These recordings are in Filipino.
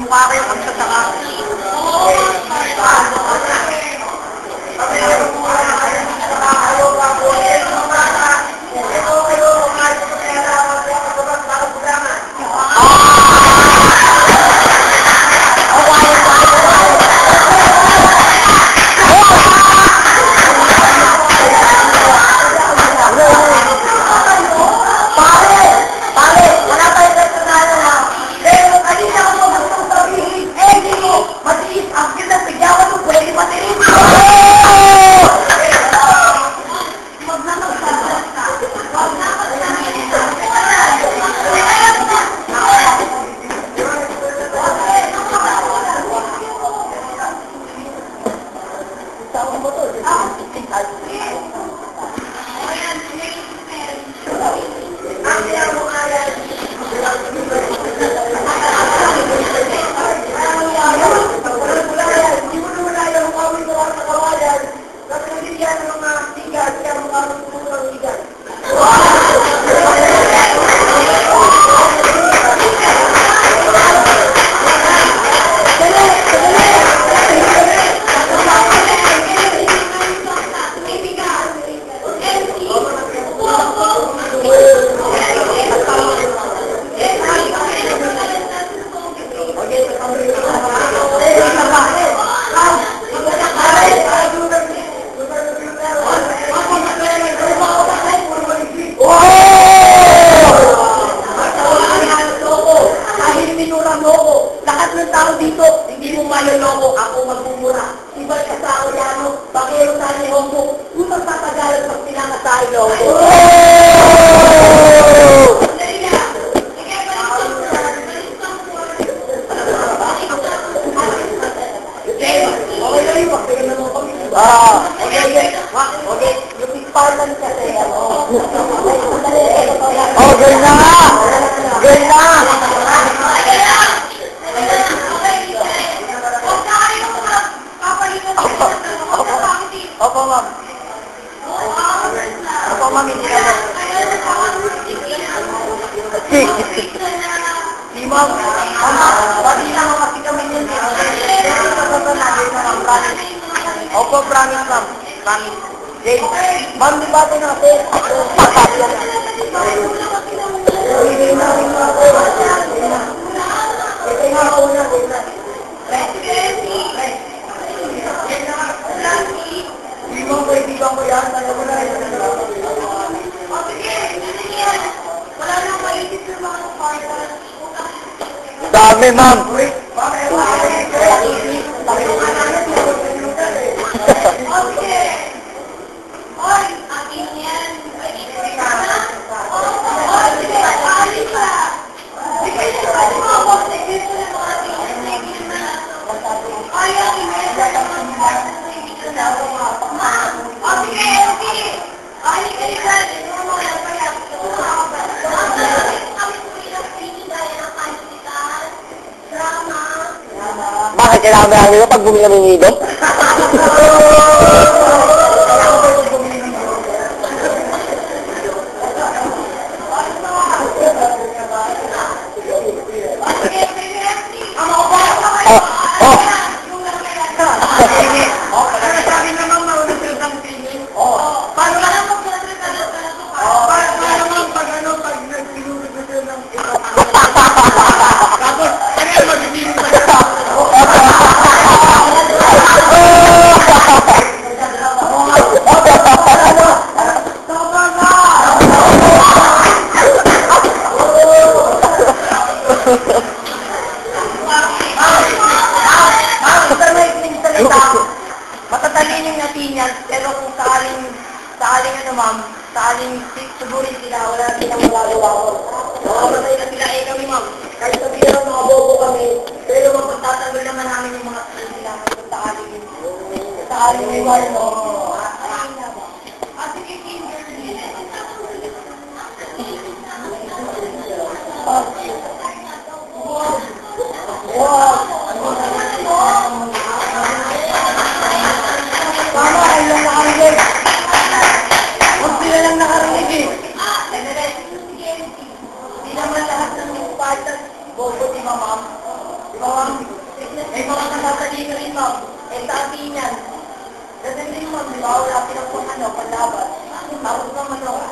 mukha kayo magsasaka. Opo, promise ma'am. Promise. Jane, ma'am, di ba ito natin? Dami, ma'am. Bakit kailangan ba nyo pag bumili ng nido? Matatalin yung natin yan, pero kung saaling ano ma'am, saaling sugurin sila, wala na silang magagawa ko. Makamatay na sila kami ma'am. Kahit sabihin lang mga bobo kami, pero mapagtatanggol naman namin yung mga sila kung saaling may wala mo. Tama, ay lang nakarinig. Huwag sila lang nakarinig eh. Hindi naman lahat ng partas bobo, di ba ma'am? Di ba ma'am? sasabihin ko rin, ma'am, eh, sabi niyan, kasi din, ma'am, di ba, wala pinagpong panlaban. Tapos naman,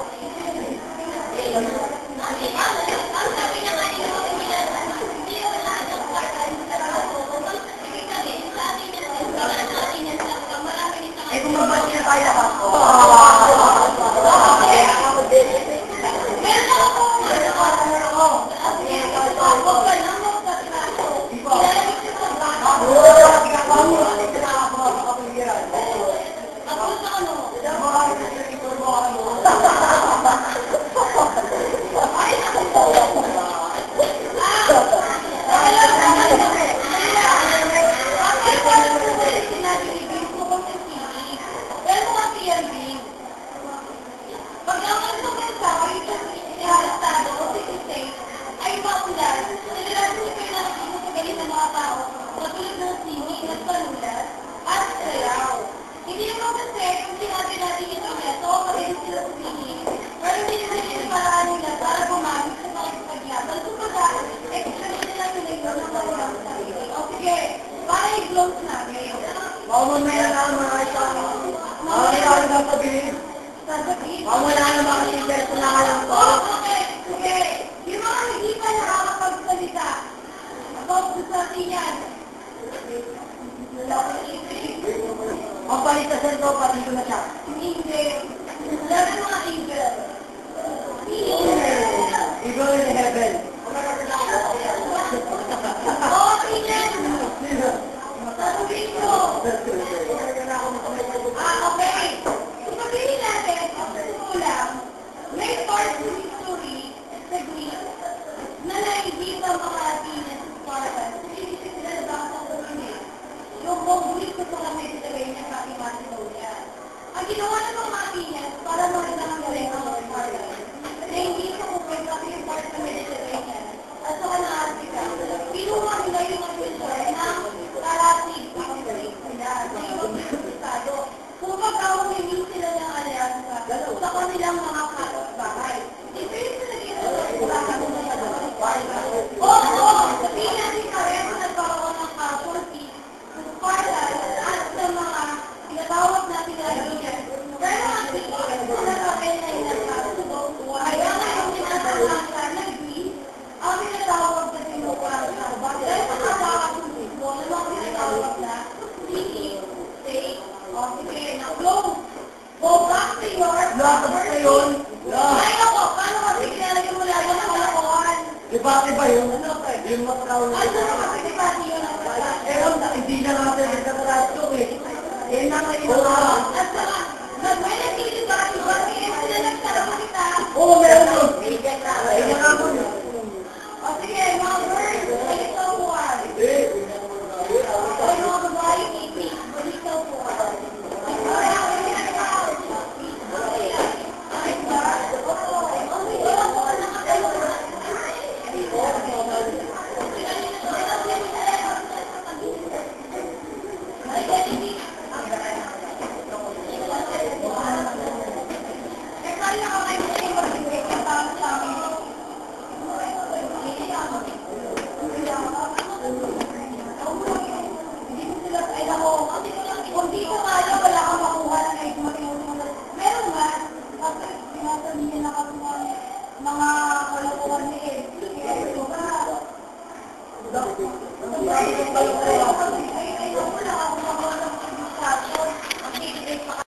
eh, kung mabalik na tayo lahat. Mamaya na mga isang mamaya na sabihin. Mamaya na mga teachers na alam ko. Okay. Yung mga hindi pa nakakapagsalita about sa yan. Ang palit sa sento, pati ko na siya. Hindi. Lalo mga evil. Evil in heaven. Tingnan. Sasabihin ko. Okay. Sasabihin natin, kulang, may part of history sa Greek na naibita mga Athenians sa Spartans. Hindi sila nabasa ko kami. Yung buong Greek ko sa kami sila niya sa ating Macedonia. Ang ginawa ng mga Athenians para magandang ang galing ng mga Spartans. Na hindi sa kupay kasi yung part ng Mediterranean at saka ng Africa. Pinuha nila yung adventure ng Karatig ang Greek nila. Na yung estado. Kung pagkawang hindi sila ng alyansa sa kanilang mga kapitbahay. Ito yung sinagin na wala ka muna sa kapitbahay. Oo! Sabihin natin pareho nagkaroon ng casualty sa Spartans at sa mga tinatawag natin na Athenians. Pero ang sila nakakay na inasasubo. Kaya ngayon tinatawag na Greece ang tinatawag na Sinopasa. Dahil sa kapakasunod mo, namang tinatawag na city, state, o sige, now go back to your yun. Ay ako, paano kasi kinalagay mo lagi ng kalakuhan? Iba yun. Yung matakaw na Ano naman kasi pati yun ang hindi na natin nagkakaratso eh. Eh, nakailan na. at saka, may nagtitibati ba? Kaya sila nagkaroon kita. Oo, meron yun. Eh, nakakon yun. O sige, mga birds, balikaw po ay. Eh, O mga babae, ipi, balikaw po ay. Ay, ako yung nagkakaroon. Kung di ko kaya, wala kang makuha na kahit matinutunan. Meron ba? Kasi sinasabihin na kasi mga kalokohan ni Ed. Kaya ito ba?